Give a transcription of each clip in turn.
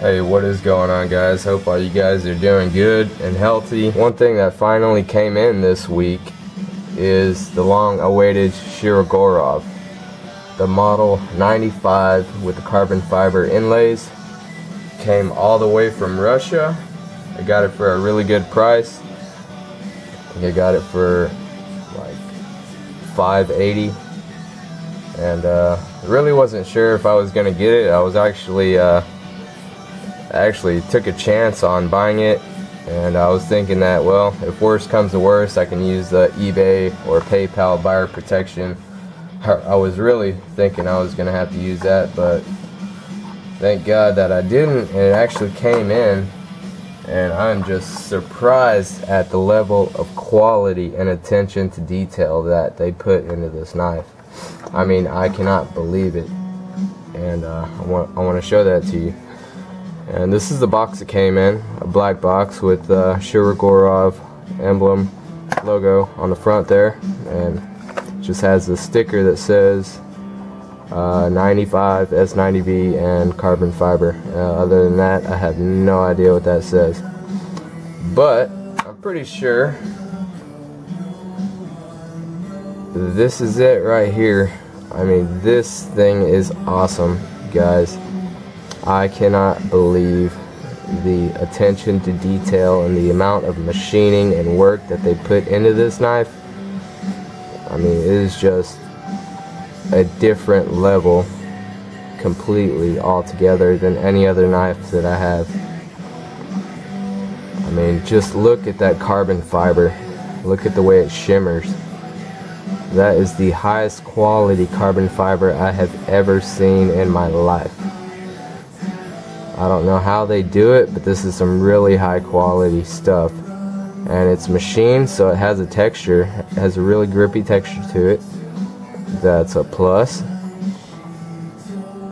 Hey, what is going on, guys? Hope all you guys are doing good and healthy. One thing that finally came in this week is the long-awaited Shirogorov, the model 95 with the carbon fiber inlays. Came all the way from Russia. I got it for a really good price. I think I got it for like $580, and really wasn't sure if I was gonna get it. I was actually took a chance on buying it, and I was thinking that, well, if worse comes to worse, I can use the eBay or PayPal buyer protection. I was really thinking I was gonna have to use that, but thank God that I didn't, and it actually came in, and I'm just surprised at the level of quality and attention to detail that they put into this knife. I mean, I cannot believe it, and I want to show that to you. And this is the box it came in, a black box with the Shirogorov emblem logo on the front there, and it just has the sticker that says 95 S90V and carbon fiber. Other than that, I have no idea what that says, but I'm pretty sure this is it right here. I mean, this thing is awesome, guys. I cannot believe the attention to detail and the amount of machining and work that they put into this knife. I mean, it is just a different level completely altogether than any other knife that I have. I mean, just look at that carbon fiber. Look at the way it shimmers. That is the highest quality carbon fiber I have ever seen in my life. I don't know how they do it, but this is some really high quality stuff. And it's machined, so it has a texture. It has a really grippy texture to it. That's a plus.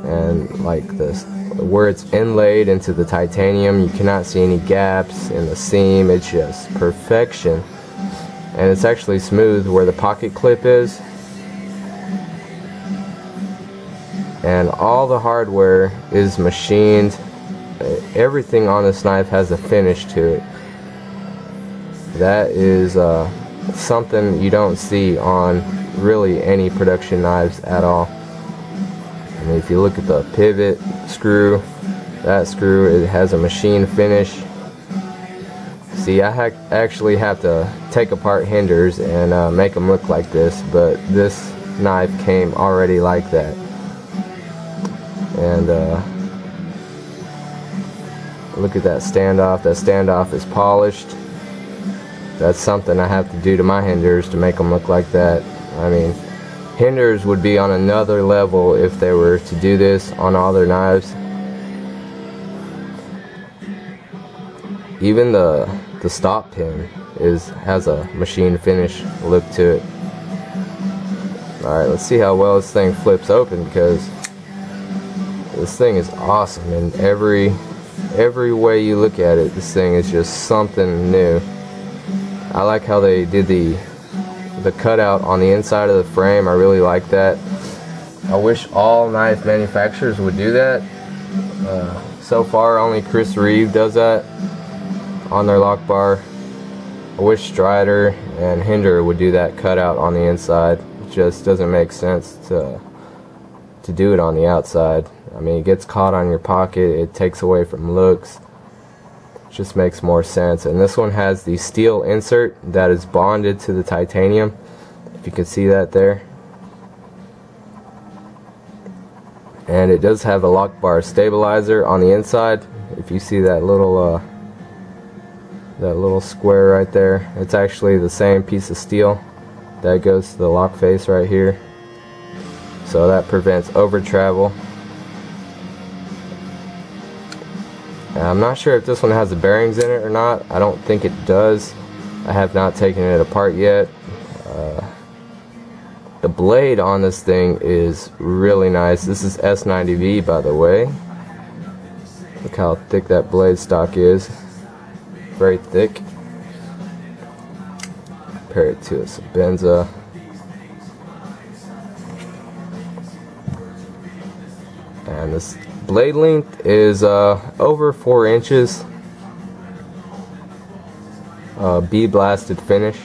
And like this, where it's inlaid into the titanium, you cannot see any gaps in the seam. It's just perfection. And it's actually smooth where the pocket clip is. And all the hardware is machined. Everything on this knife has a finish to it. That is something you don't see on really any production knives at all. I mean, if you look at the pivot screw, that screw, it has a machine finish. See, I actually have to take apart hinders and make them look like this, but this knife came already like that. And look at that standoff. That standoff is polished. That's something I have to do to my hinders to make them look like that. I mean, hinders would be on another level if they were to do this on all their knives. Even the stop pin has a machine finish look to it. Alright, let's see how well this thing flips open, because this thing is awesome in every way you look at it. This thing is just something new. I like how they did the cutout on the inside of the frame. I really like that. I wish all knife manufacturers would do that. So far only Chris Reeve does that on their lock bar. I wish Strider and Hinder would do that cutout on the inside. It just doesn't make sense to do it on the outside. I mean, it gets caught on your pocket, it takes away from looks. It just makes more sense. And this one has the steel insert that is bonded to the titanium, if you can see that there. And it does have a lock bar stabilizer on the inside. If you see that little square right there, it's actually the same piece of steel that goes to the lock face right here. So that prevents over travel. I'm not sure if this one has the bearings in it or not. I don't think it does. I have not taken it apart yet. The blade on this thing is really nice. This is S90V, by the way. Look how thick that blade stock is. Very thick. Compare it to a Sabenza. And blade length is over 4 inches. Bead blasted finish.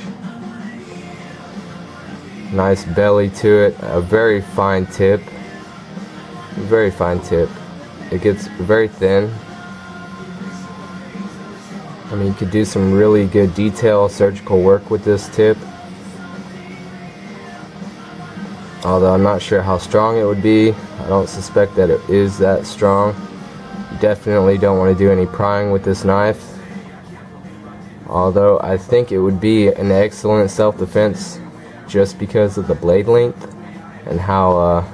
Nice belly to it. A very fine tip. Very fine tip. It gets very thin. I mean, you could do some really good detail surgical work with this tip. Although I'm not sure how strong it would be. I don't suspect that it is that strong. You definitely don't want to do any prying with this knife. Although I think it would be an excellent self-defense just because of the blade length and how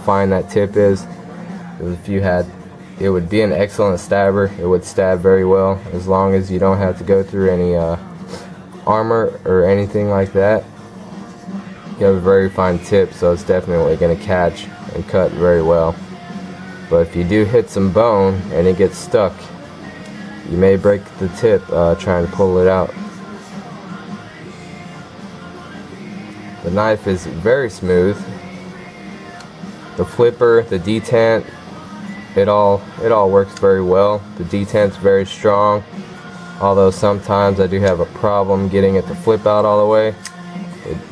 fine that tip is. If you had, it would be an excellent stabber. It would stab very well as long as you don't have to go through any armor or anything like that. You have a very fine tip, so it's definitely going to catch and cut very well. But if you do hit some bone and it gets stuck, you may break the tip trying to pull it out. The knife is very smooth. The flipper, the detent, it all works very well. The detent's very strong, although sometimes I do have a problem getting it to flip out all the way.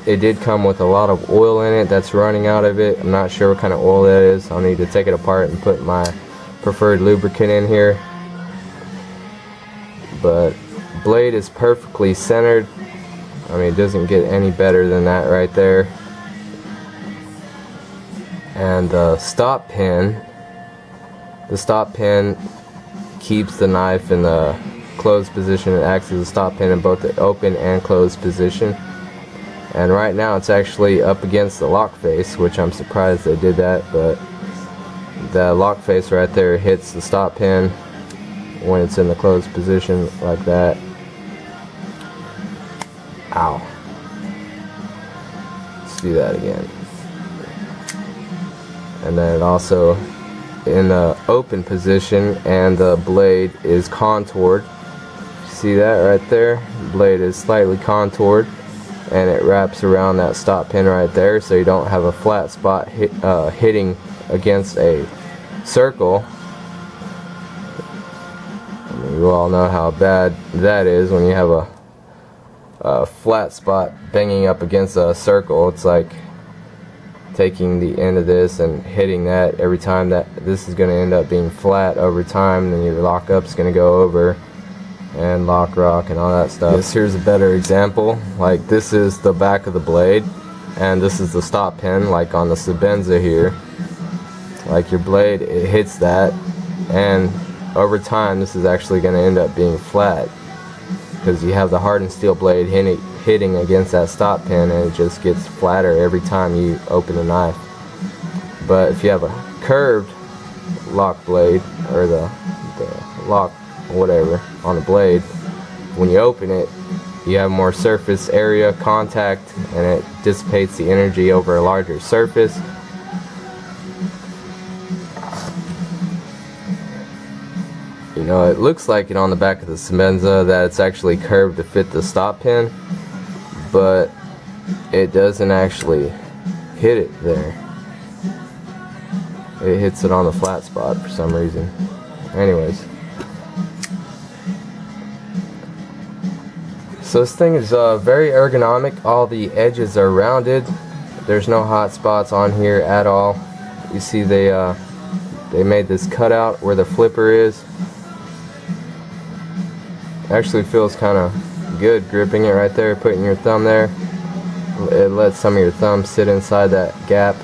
It did come with a lot of oil in it that's running out of it. I'm not sure what kind of oil that is. I'll need to take it apart and put my preferred lubricant in here. But blade is perfectly centered. I mean, it doesn't get any better than that right there. And the stop pin keeps the knife in the closed position. It acts as a stop pin in both the open and closed position. And right now it's actually up against the lock face, which I'm surprised they did that, but the lock face right there hits the stop pin when it's in the closed position like that. Ow. Let's do that again. And then it also in the open position, and the blade is contoured. See that right there? The blade is slightly contoured, and it wraps around that stop pin right there, so you don't have a flat spot hitting against a circle. I mean, you all know how bad that is when you have a flat spot banging up against a circle. It's like taking the end of this and hitting that every time. That this is going to end up being flat over time, then your lockup's going to go over, and lock rock and all that stuff. Yes, here's a better example. Like, this is the back of the blade, and this is the stop pin, like on the Sebenza here. Like, your blade, it hits that, and over time this is actually going to end up being flat because you have the hardened steel blade hitting against that stop pin, and it just gets flatter every time you open the knife. But if you have a curved lock blade, or the lock whatever on the blade, when you open it, you have more surface area contact, and it dissipates the energy over a larger surface. You know, it looks like it on the back of the Sebenza that it's actually curved to fit the stop pin, but it doesn't actually hit it there. It hits it on the flat spot for some reason. Anyways, so this thing is very ergonomic. All the edges are rounded. There's no hot spots on here at all. You see they made this cutout where the flipper is. Actually feels kind of good gripping it right there, putting your thumb there. It lets some of your thumb sit inside that gap.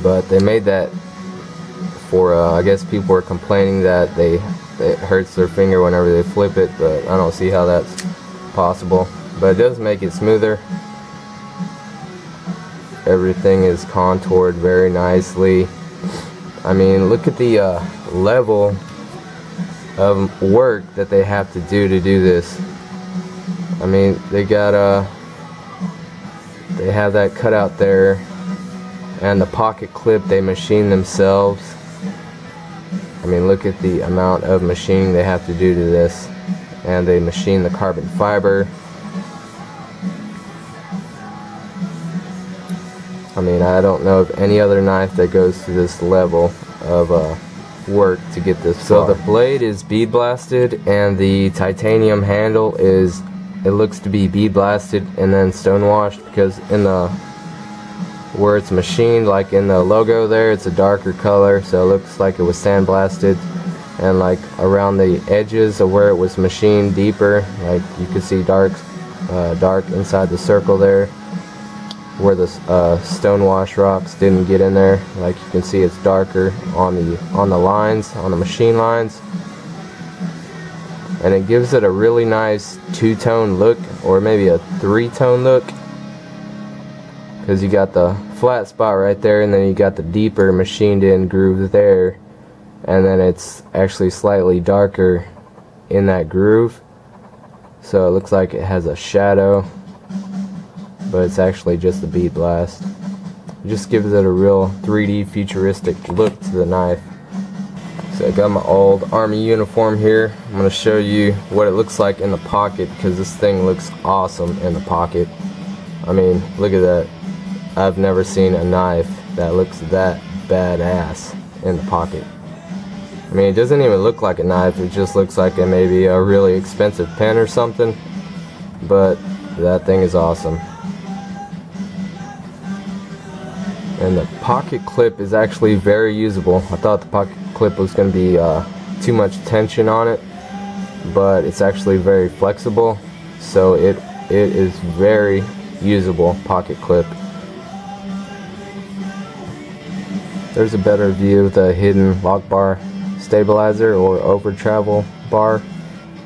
But they made that for I guess people were complaining that it hurts their finger whenever they flip it, but I don't see how that's possible. But it does make it smoother. Everything is contoured very nicely. I mean, look at the level of work that they have to do this. I mean, they have that cutout there, and the pocket clip they machine themselves. I mean, look at the amount of machining they have to do to this, and they machine the carbon fiber. I mean, I don't know of any other knife that goes to this level of work to get this far. So the blade is bead blasted, and the titanium handle is, it looks to be bead blasted and then stone washed, because in the where it's machined, like in the logo there, it's a darker color, so it looks like it was sandblasted. And like around the edges of where it was machined deeper, like you could see dark inside the circle there, where the stonewash rocks didn't get in there. Like you can see, it's darker on the lines, on the machine lines, and it gives it a really nice two-tone look, or maybe a three-tone look, because you got the flat spot right there, and then you got the deeper machined-in groove there. And then it's actually slightly darker in that groove, so it looks like it has a shadow, but it's actually just a bead blast. It just gives it a real 3D futuristic look to the knife. So I got my old army uniform here. I'm going to show you what it looks like in the pocket, because this thing looks awesome in the pocket. I mean, look at that. I've never seen a knife that looks that badass in the pocket. I mean, it doesn't even look like a knife, it just looks like maybe a really expensive pen or something, but that thing is awesome. And the pocket clip is actually very usable. I thought the pocket clip was going to be too much tension on it, but it's actually very flexible, so it is very usable pocket clip. There's a better view of the hidden lock bar stabilizer or over travel bar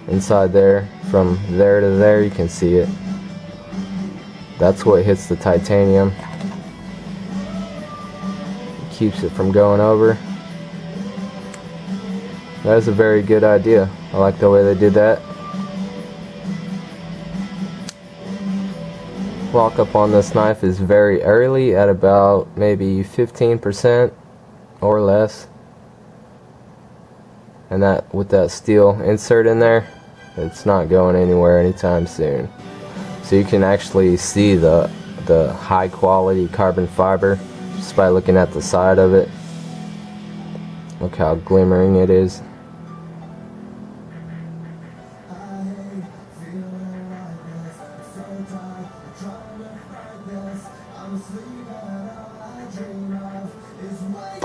inside there. From there to there, you can see it. That's what hits the titanium, keeps it from going over. That is a very good idea. I like the way they did that. Lock up on this knife is very early, at about maybe 15% or less. And that, with that steel insert in there, it's not going anywhere anytime soon. So you can actually see the high quality carbon fiber just by looking at the side of it. Look how glimmering it is.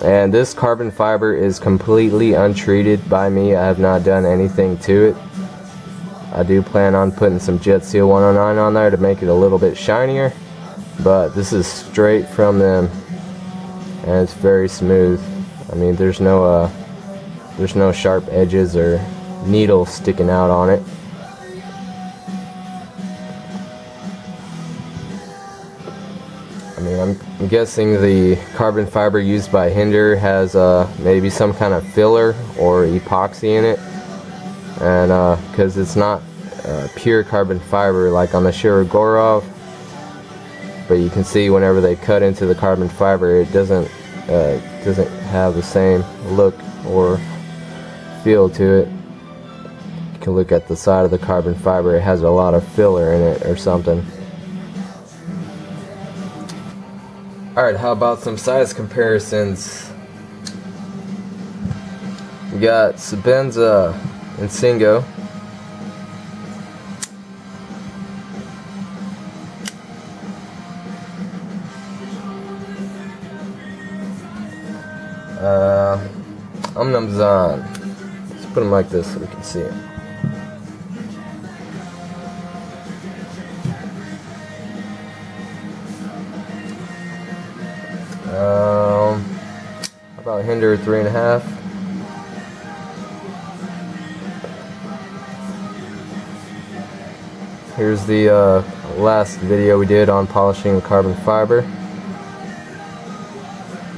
And this carbon fiber is completely untreated by me. I have not done anything to it. I do plan on putting some Jet Seal 109 on there to make it a little bit shinier, but this is straight from them, and it's very smooth. I mean, there's no sharp edges or needles sticking out on it. I mean, I'm guessing the carbon fiber used by Hinder has maybe some kind of filler or epoxy in it, and because it's not pure carbon fiber like on the Shirogorov, but you can see whenever they cut into the carbon fiber, it doesn't have the same look or feel to it. You can look at the side of the carbon fiber, it has a lot of filler in it or something. Alright, how about some size comparisons? We got Sebenza and Singo. Amnamzan. Let's put them like this so we can see it. How about Hinder 3.5? Here's the last video we did on polishing the carbon fiber.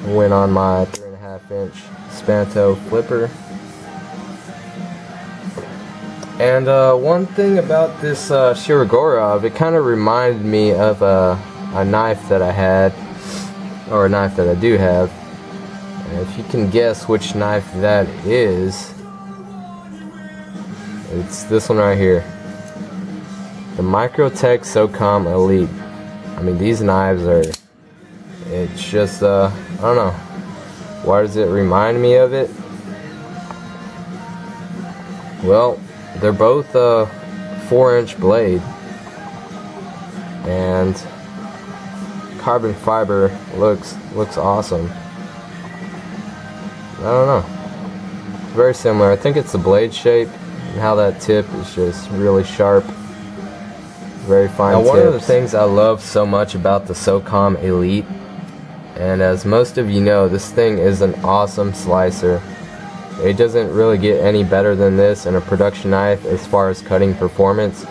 I went on my 3.5-inch Spanto flipper. And one thing about this Shirogorov, it kind of reminded me of a knife that I had, or a knife that I do have. And if you can guess which knife that is, it's this one right here. The Microtech SOCOM Elite. I mean, these knives are, it's just, I don't know. Why does it remind me of it? Well, they're both a 4-inch blade, and carbon fiber looks awesome. I don't know. It's very similar. I think it's the blade shape and how that tip is just really sharp. Very fine tips. Now, one of the things I love so much about the SOCOM Elite, and as most of you know, this thing is an awesome slicer. It doesn't really get any better than this in a production knife as far as cutting performance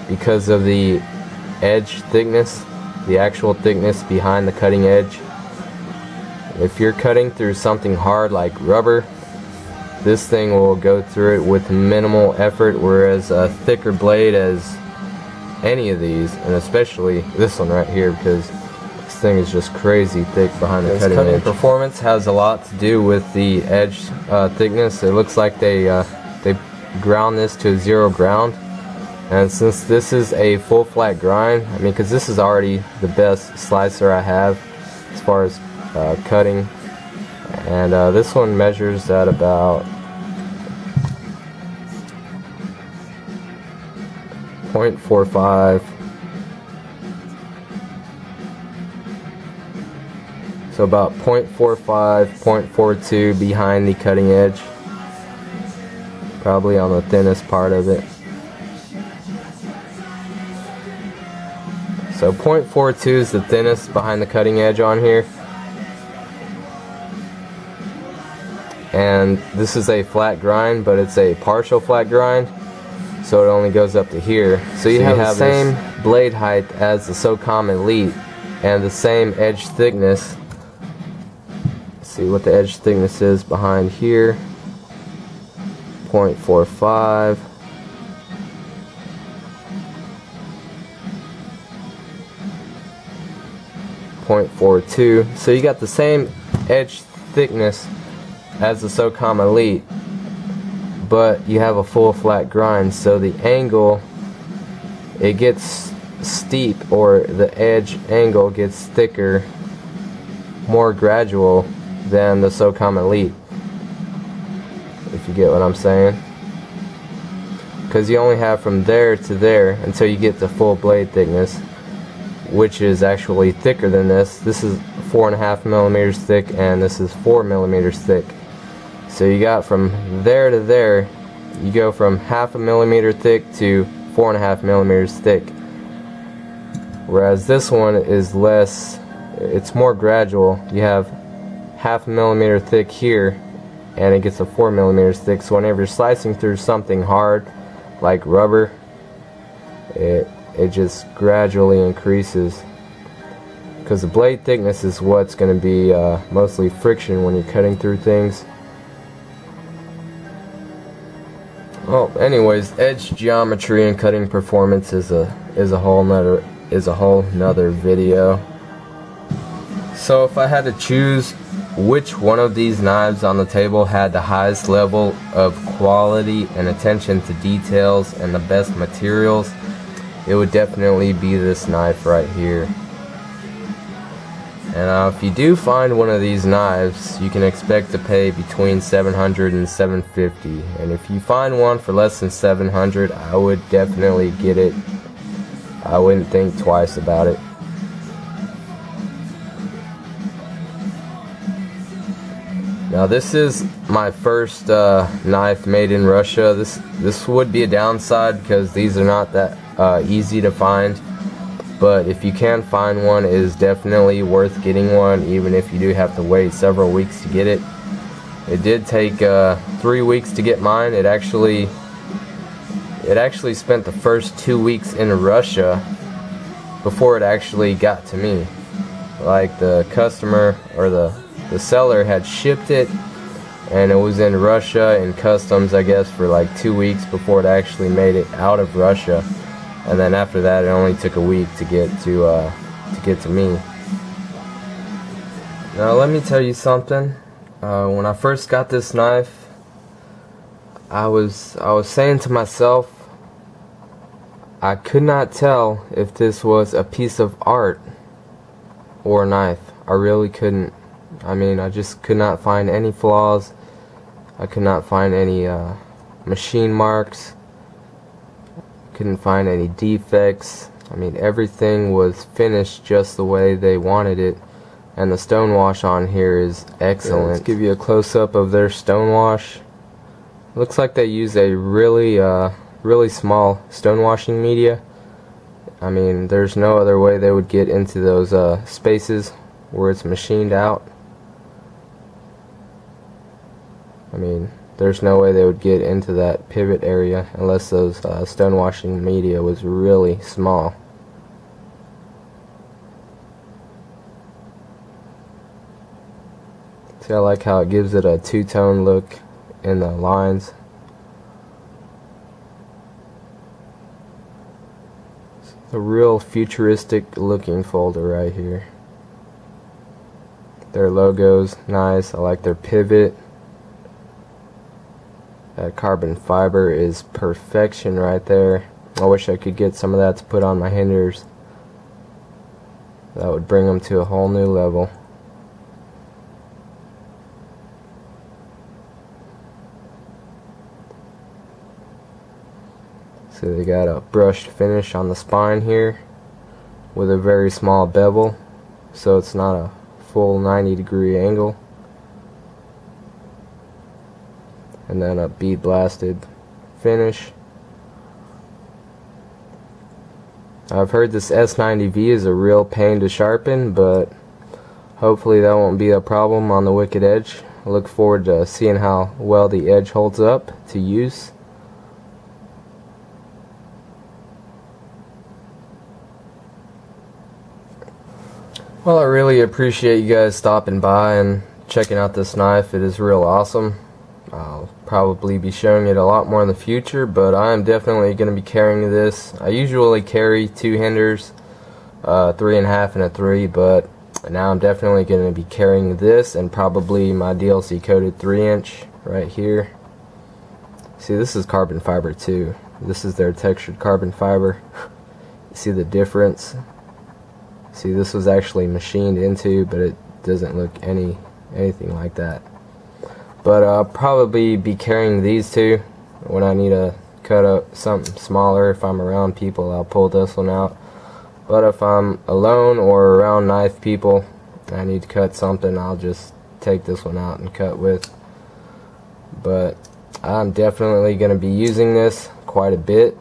because of the edge thickness, the actual thickness behind the cutting edge. If you're cutting through something hard like rubber, this thing will go through it with minimal effort, whereas a thicker blade as any of these, and especially this one right here, because this thing is just crazy thick behind the cutting edge. Performance has a lot to do with the edge thickness. It looks like they ground this to 0 ground, and since this is a full flat grind, I mean, because this is already the best slicer I have as far as cutting, and this one measures at about 0.45. So about 0.45, 0.42 behind the cutting edge. Probably on the thinnest part of it. So 0.42 is the thinnest behind the cutting edge on here. And this is a flat grind, but it's a partial flat grind, so it only goes up to here. So you have the same blade height as the SOCOM Elite and the same edge thickness. Let's see what the edge thickness is behind here. 0.45. .42. So you got the same edge thickness as the SOCOM Elite, but you have a full flat grind, so the angle, it gets steep, or the edge angle gets thicker, more gradual than the SOCOM Elite, if you get what I'm saying, because you only have from there to there until you get to full blade thickness, which is actually thicker than this. This is 4.5 millimeters thick, and this is 4 millimeters thick. So you got from there to there, you go from 0.5 millimeter thick to 4.5 millimeters thick. Whereas this one is less, it's more gradual. You have 0.5 millimeter thick here, and it gets to 4 millimeters thick. So whenever you're slicing through something hard, like rubber, it just gradually increases. Because the blade thickness is what's going to be mostly friction when you're cutting through things. Well, anyways, edge geometry and cutting performance is a whole nother video. So if I had to choose which one of these knives on the table had the highest level of quality and attention to details and the best materials, it would definitely be this knife right here. And if you do find one of these knives, you can expect to pay between $700 and $750. And if you find one for less than $700, I would definitely get it. I wouldn't think twice about it. Now this is my first knife made in Russia. This would be a downside because these are not that easy to find. But if you can find one, it is definitely worth getting one, even if you do have to wait several weeks to get it. It did take 3 weeks to get mine. It actually spent the first 2 weeks in Russia before it actually got to me. Like the customer or the seller had shipped it, and it was in Russia in customs, I guess, for like 2 weeks before it actually made it out of Russia. And then after that, it only took a week to get to me. Now let me tell you something. When I first got this knife, I was saying to myself, I could not tell if this was a piece of art or a knife. I really couldn't I mean, I just could not find any flaws. I could not find any machine marks. Couldn't find any defects. I mean, everything was finished just the way they wanted it, and the stonewash on here is excellent. Let's give you a close-up of their stonewash. Looks like they use a really small stonewashing media. I mean, there's no other way they would get into those spaces where it's machined out. I mean, there's no way they would get into that pivot area unless those stonewashing media was really small. See, I like how it gives it a two-tone look in the lines. It's a real futuristic looking folder right here. Their logo's nice. I like their pivot. That carbon fiber is perfection right there. I wish I could get some of that to put on my hinders. That would bring them to a whole new level. So they got a brushed finish on the spine here with a very small bevel, so it's not a full 90-degree angle. And then a bead blasted finish. I've heard this S90V is a real pain to sharpen, but hopefully that won't be a problem on the Wicked Edge. I look forward to seeing how well the edge holds up to use. Well, I really appreciate you guys stopping by and checking out this knife. It is real awesome. I'll probably be showing it a lot more in the future, but I am definitely going to be carrying this. I usually carry two hinders, 3.5 and a 3, but now I'm definitely going to be carrying this and probably my DLC coated 3-inch right here. See, this is carbon fiber too. This is their textured carbon fiber. You see the difference? See, this was actually machined into, but it doesn't look anything like that. But I'll probably be carrying these two when I need to cut up something smaller. If I'm around people, I'll pull this one out. But if I'm alone or around knife people, I need to cut something, I'll just take this one out and cut with. But I'm definitely going to be using this quite a bit.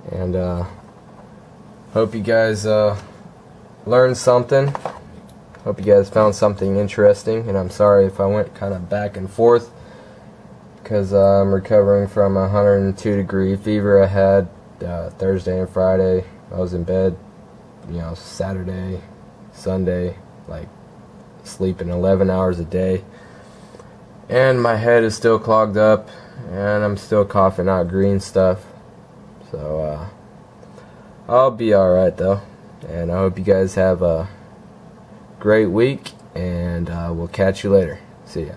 And hope you guys learned something. Hope you guys found something interesting, and I'm sorry if I went kind of back and forth because I'm recovering from a 102-degree fever I had Thursday and Friday. I was in bed, you know, Saturday, Sunday, like sleeping 11 hours a day, and my head is still clogged up, and I'm still coughing out green stuff. So I'll be alright though, and I hope you guys have a great week, and we'll catch you later. See ya.